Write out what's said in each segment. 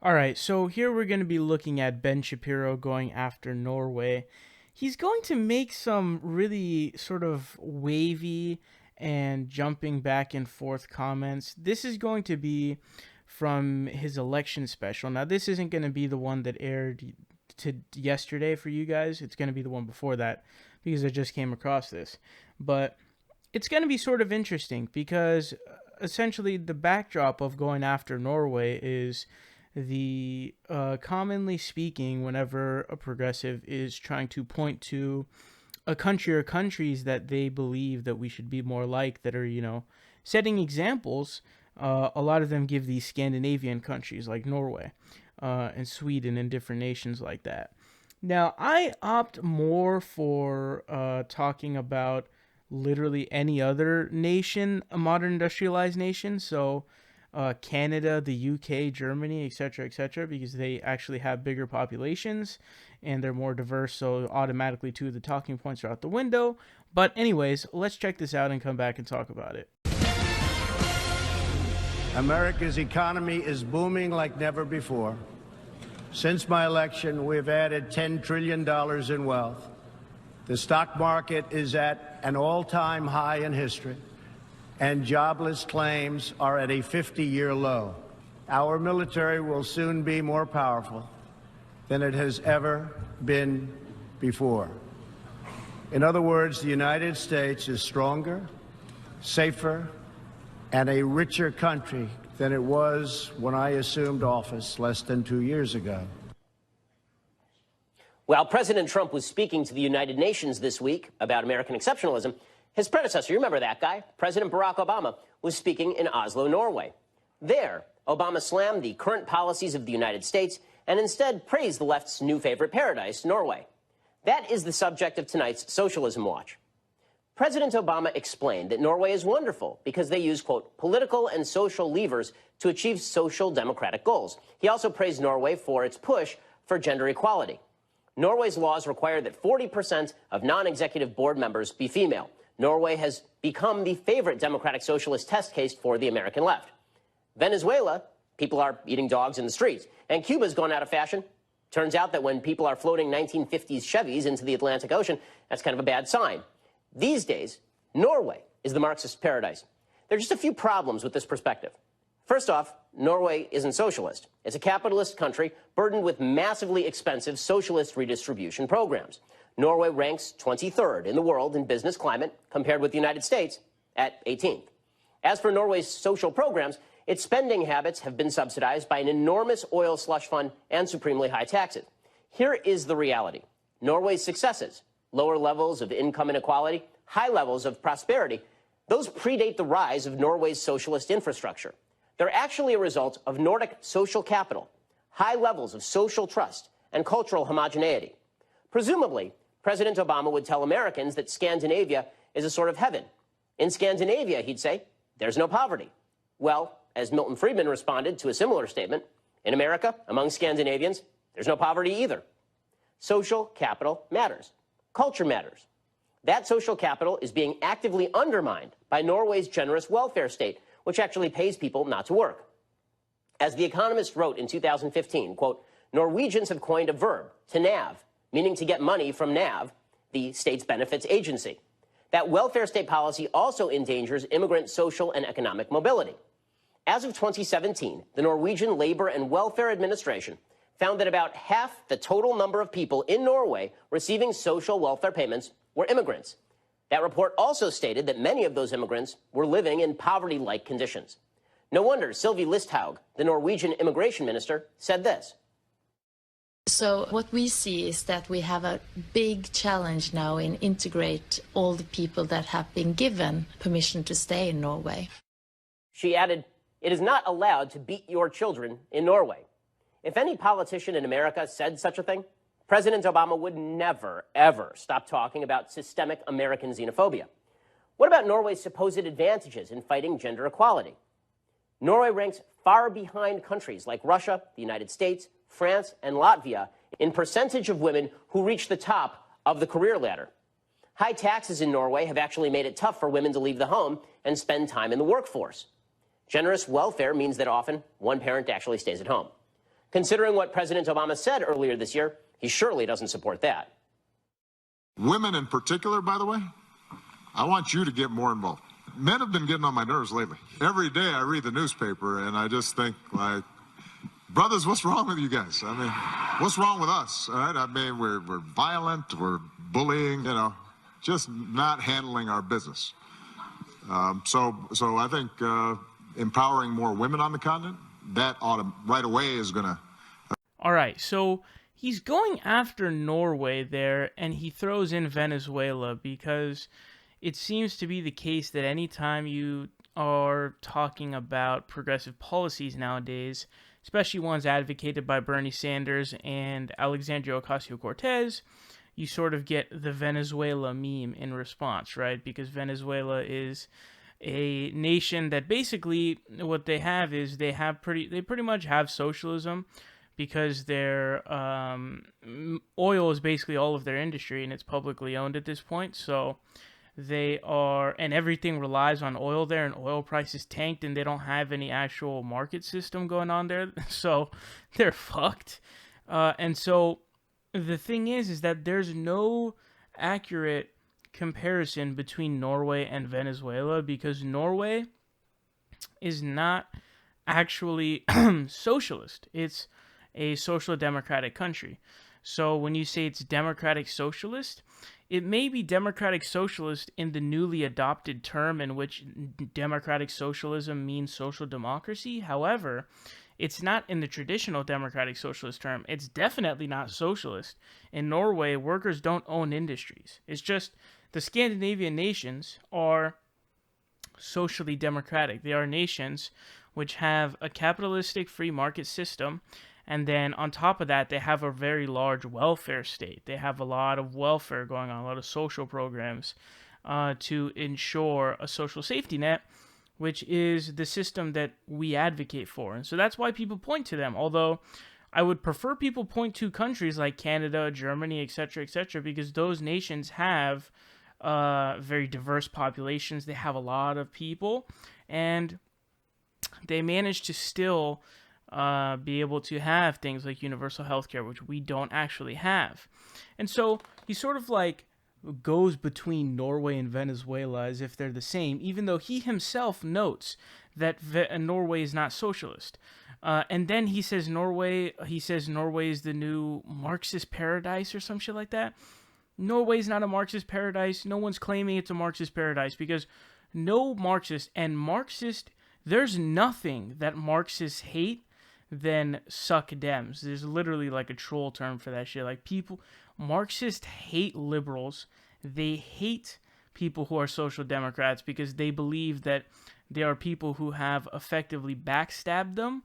All right, so here we're going to be looking at Ben Shapiro going after Norway. He's going to make some really sort of wavy and jumping back and forth comments. This is going to be from his election special. Now, this isn't going to be the one that aired yesterday for you guys. It's going to be the one before that because I just came across this. But it's going to be sort of interesting because essentially the backdrop of going after Norway is the commonly speaking, whenever a progressive is trying to point to a country or countries that they believe that we should be more like, that are, setting examples, a lot of them give these Scandinavian countries like Norway and Sweden and different nations like that. Now, I opt more for talking about literally any other nation, a modern industrialized nation, so Canada, the UK, Germany, etc., because they actually have bigger populations and they're more diverse, so automatically two of the talking points are out the window. But anyways, let's check this out and come back and talk about it. America's economy is booming like never before. Since my election, we've added $10 trillion in wealth. The stock market is at an all-time high in history, and jobless claims are at a 50-year low. Our military will soon be more powerful than it has ever been before. In other words, the United States is stronger, safer, and a richer country than it was when I assumed office less than 2 years ago. While President Trump was speaking to the United Nations this week about American exceptionalism, his predecessor, you remember that guy, President Barack Obama, was speaking in Oslo, Norway. There, Obama slammed the current policies of the United States and instead praised the left's new favorite paradise, Norway. That is the subject of tonight's Socialism Watch. President Obama explained that Norway is wonderful because they use, quote, political and social levers to achieve social democratic goals. He also praised Norway for its push for gender equality. Norway's laws require that 40% of non-executive board members be female. Norway has become the favorite democratic socialist test case for the American left. Venezuela, people are eating dogs in the streets. And Cuba's gone out of fashion. Turns out that when people are floating 1950s Chevys into the Atlantic Ocean, that's kind of a bad sign. These days, Norway is the Marxist paradise. There are just a few problems with this perspective. First off, Norway isn't socialist. It's a capitalist country burdened with massively expensive socialist redistribution programs. Norway ranks 23rd in the world in business climate, compared with the United States at 18th. As for Norway's social programs, its spending habits have been subsidized by an enormous oil slush fund and supremely high taxes. Here is the reality. Norway's successes, lower levels of income inequality, high levels of prosperity, those predate the rise of Norway's socialist infrastructure. They're actually a result of Nordic social capital, high levels of social trust, and cultural homogeneity. Presumably, President Obama would tell Americans that Scandinavia is a sort of heaven. In Scandinavia, he'd say, there's no poverty. Well, as Milton Friedman responded to a similar statement, in America, among Scandinavians, there's no poverty either. Social capital matters. Culture matters. That social capital is being actively undermined by Norway's generous welfare state, which actually pays people not to work. As The Economist wrote in 2015, quote, Norwegians have coined a verb, to nav, meaning to get money from NAV, the state's benefits agency. That welfare state policy also endangers immigrant social and economic mobility. As of 2017, the Norwegian Labor and Welfare Administration found that about half the total number of people in Norway receiving social welfare payments were immigrants. That report also stated that many of those immigrants were living in poverty-like conditions. No wonder Sylvi Listhaug, the Norwegian immigration minister, said this. So what we see is that we have a big challenge now in integrate all the people that have been given permission to stay in Norway. She added, it is not allowed to beat your children in Norway. If any politician in America said such a thing, President Obama would never, ever stop talking about systemic American xenophobia. What about Norway's supposed advantages in fighting gender equality? Norway ranks far behind countries like Russia, the United States, France, and Latvia in percentage of women who reach the top of the career ladder. High taxes in Norway have actually made it tough for women to leave the home and spend time in the workforce. Generous welfare means that often one parent actually stays at home. Considering what President Obama said earlier this year, he surely doesn't support that. Women in particular, by the way, I want you to get more involved. Men have been getting on my nerves lately. Every day I read the newspaper and I just think, like, brothers, what's wrong with you guys? I mean, what's wrong with us? All right? I mean, we're violent, we're bullying, just not handling our business. So I think empowering more women on the continent, that right away is going to... All right, so he's going after Norway there, and he throws in Venezuela because it seems to be the case that anytime you are talking about progressive policies nowadays, especially ones advocated by Bernie Sanders and Alexandria Ocasio-Cortez, you sort of get the Venezuela meme in response, right? Because Venezuela is a nation that basically what they have is they pretty much have socialism, because their oil is basically all of their industry and it's publicly owned at this point. So and everything relies on oil there, and oil prices tanked, and they don't have any actual market system going on there. So they're fucked. And so the thing is that there's no accurate comparison between Norway and Venezuela, because Norway is not actually socialist. It's a social democratic country. So when you say it's democratic socialist, it may be democratic socialist in the newly adopted term in which democratic socialism means social democracy. However, it's not in the traditional democratic socialist term. It's definitely not socialist. In Norway, workers don't own industries. It's just the Scandinavian nations are socially democratic. They are nations which have a capitalistic free market system, and then on top of that, they have a very large welfare state. They have a lot of welfare going on, a lot of social programs to ensure a social safety net, which is the system that we advocate for. And so that's why people point to them. Although I would prefer people point to countries like Canada, Germany, etc., because those nations have very diverse populations. They have a lot of people, and they manage to still be able to have things like universal healthcare, which we don't actually have. And so he sort of like goes between Norway and Venezuela as if they're the same, even though he himself notes that Norway is not socialist. And then he says Norway is the new Marxist paradise or some shit like that. Norway is not a Marxist paradise. No one's claiming it's a Marxist paradise, because no Marxist, there's nothing that Marxists hate than suck Dems. There's literally like a troll term for that shit. Like, Marxists hate liberals. They hate people who are social democrats because they believe that they are people who have effectively backstabbed them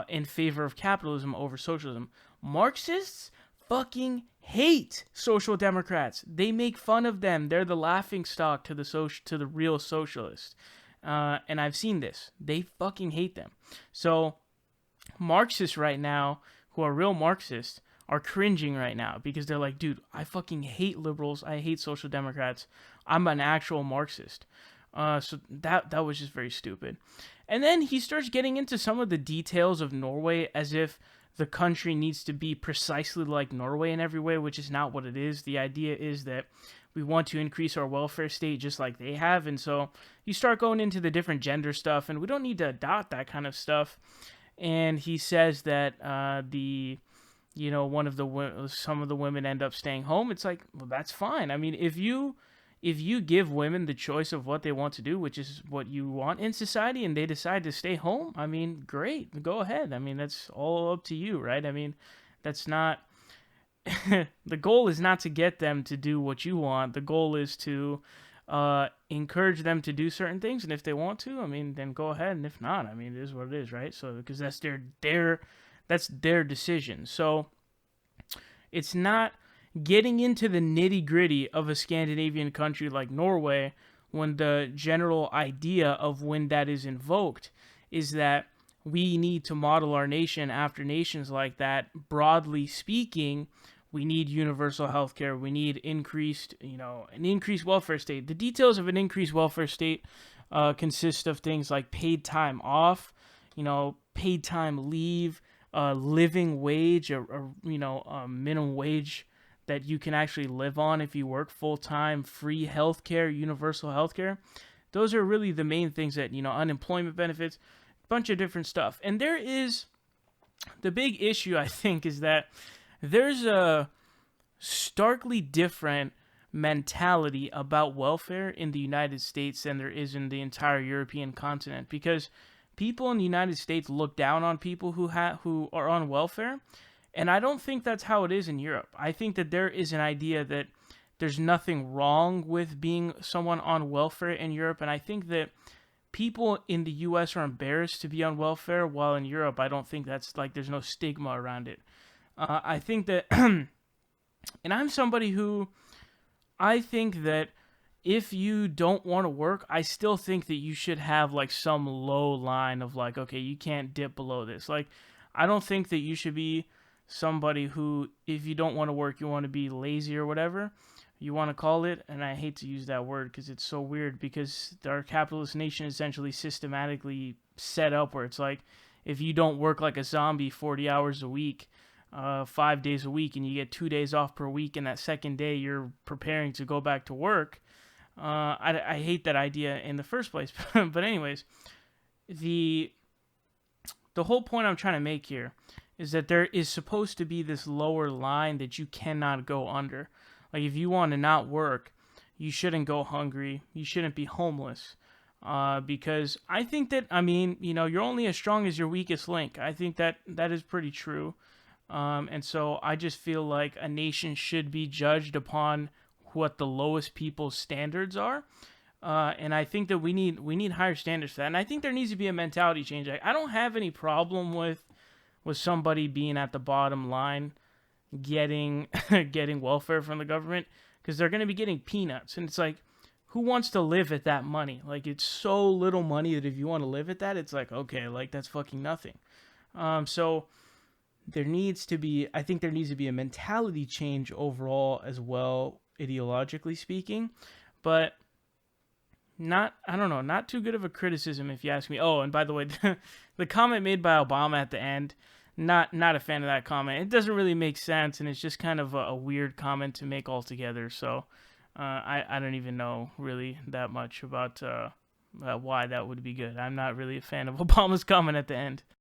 in favor of capitalism over socialism. Marxists fucking hate social democrats. They make fun of them. They're the laughing stock to the real socialists. And I've seen this. They fucking hate them. So Marxists right now, who are real Marxists, are cringing right now because they're like, dude, I fucking hate liberals. I hate social democrats. I'm an actual Marxist. So that was just very stupid. And then he starts getting into some of the details of Norway as if the country needs to be precisely like Norway in every way, which is not what it is. The idea is that we want to increase our welfare state just like they have. And so you start going into the different gender stuff, and we don't need to adopt that kind of stuff. And he says that some of the women end up staying home. It's like, well, that's fine. I mean, if you give women the choice of what they want to do, which is what you want in society, and they decide to stay home, I mean, great, go ahead. I mean, that's all up to you, right? I mean, that's not the goal is not to get them to do what you want. The goal is to encourage them to do certain things, and if they want to, I mean, then go ahead, and if not, I mean, it is what it is, right? So because that's their decision. So it's not getting into the nitty-gritty of a Scandinavian country like Norway, when the general idea of when that is invoked is that we need to model our nation after nations like that. Broadly speaking, we need universal healthcare. We need an increased welfare state. The details of an increased welfare state consist of things like paid time off, paid time leave, living wage, a minimum wage that you can actually live on if you work full time, free healthcare, universal healthcare. Those are really the main things that, unemployment benefits, a bunch of different stuff. And there is the big issue, I think, is that there's a starkly different mentality about welfare in the United States than there is in the entire European continent, because people in the United States look down on people who are on welfare, and I don't think that's how it is in Europe. I think that there is an idea that there's nothing wrong with being someone on welfare in Europe, and I think that people in the US are embarrassed to be on welfare, while in Europe I don't think that's like, there's no stigma around it. I think that and I'm somebody who, I think that if you don't want to work, I still think that you should have like some low line of like, okay, you can't dip below this. Like, I don't think that you should be somebody who, if you don't want to work, you want to be lazy or whatever you want to call it. And I hate to use that word because it's so weird, because our capitalist nation is essentially systematically set up where it's like, if you don't work like a zombie 40 hours a week, 5 days a week, and you get 2 days off per week, and that second day you're preparing to go back to work, I hate that idea in the first place. But anyways, the whole point I'm trying to make here is that there is supposed to be this lower line that you cannot go under. Like, if you want to not work, you shouldn't go hungry. You shouldn't be homeless. Because I think that, you're only as strong as your weakest link. I think that is pretty true. And so I just feel like a nation should be judged upon what the lowest people's standards are. And I think that we need higher standards for that. And I think there needs to be a mentality change. I don't have any problem with somebody being at the bottom line getting welfare from the government, because they're going to be getting peanuts. And it's like, who wants to live at that money? Like, it's so little money that if you want to live at that, it's like, okay, like, that's fucking nothing. So there needs to be a mentality change overall as well, ideologically speaking, but not too good of a criticism if you ask me. Oh, and by the way, the comment made by Obama at the end, not a fan of that comment. It doesn't really make sense, and it's just kind of a weird comment to make altogether. So I don't even know really that much about why that would be good. I'm not really a fan of Obama's comment at the end.